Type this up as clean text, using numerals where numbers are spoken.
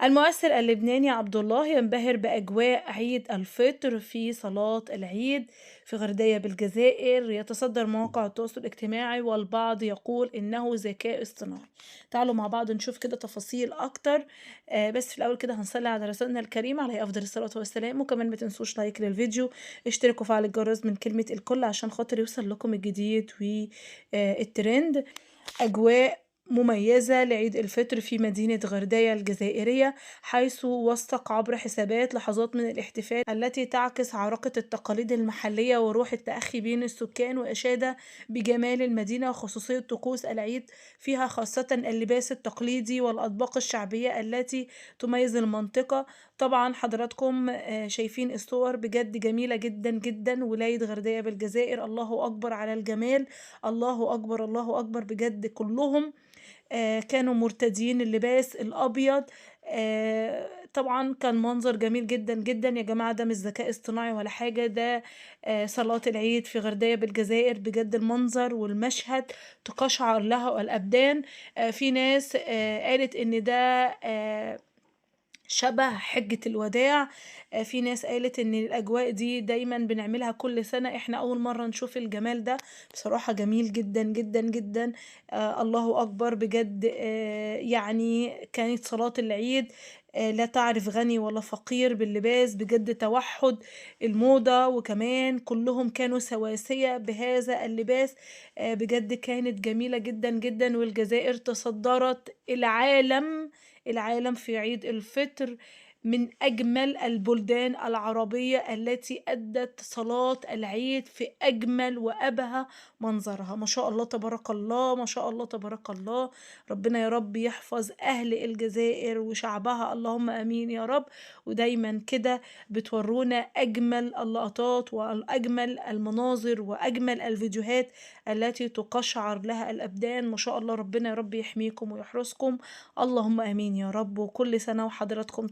الممثل اللبناني عبد الله ينبهر بأجواء عيد الفطر في صلاة العيد في غردية بالجزائر. يتصدر مواقع التواصل الاجتماعي والبعض يقول إنه ذكاء اصطناعي. تعالوا مع بعض نشوف كده تفاصيل أكتر. بس في الأول كده هنصلي على رسولنا الكريم عليه أفضل الصلاة والسلام، وكمان ما تنسوش لايك للفيديو، اشتركوا وفعل الجرس من كلمة الكل عشان خاطر يوصل لكم الجديد والترند. أجواء مميزة لعيد الفطر في مدينة غردية الجزائرية، حيث وثق عبر حسابات لحظات من الاحتفال التي تعكس عراقة التقاليد المحلية وروح التأخي بين السكان، وإشادة بجمال المدينة وخصوصية طقوس العيد فيها، خاصة اللباس التقليدي والأطباق الشعبية التي تميز المنطقة. طبعا حضراتكم شايفين الصور بجد جميلة جدا جدا. ولاية غردية بالجزائر، الله أكبر على الجمال، الله أكبر الله أكبر بجد. كلهم كانوا مرتديين اللباس الأبيض. طبعًا كان منظر جميل جدًا، جدًا. يا جماعة ده مش ذكاء اصطناعي ولا حاجة، ده صلاة العيد في غردية بالجزائر. بجد المنظر والمشهد تقشعر له الأبدان. في ناس قالت إن ده شبه حجة الوداع. في ناس قالت إن الأجواء دي دايمًا بنعملها كل سنة، إحنا أول مرّة نشوف الجمال ده. بصراحة جميل جدًا، جدًا، جدًا. الله أكبر بجد. يعني كانت صلاة العيد لا تعرف غني ولا فقير باللباس، بجد توحُّد الموضة، وكمان كلّهم كانوا سواسية بهذا اللباس. بجد كانت جميلة جدًا، جدًا. والجزائر تصدّرت العالم في عيد الفطر، من أجمل البلدان العربية التي أدت صلاة العيد في أجمل وأبهى منظرها. ما شاء الله تبارك الله، ما شاء الله تبارك الله. ربنا يا رب يحفظ أهل الجزائر وشعبها، اللهم آمين يا رب. ودايما كده بتورونا أجمل اللقطات وأجمل المناظر وأجمل الفيديوهات التي تقشعر لها الأبدان. ما شاء الله، ربنا يا رب يحميكم ويحرسكم، اللهم آمين يا رب. وكل سنة وحضراتكم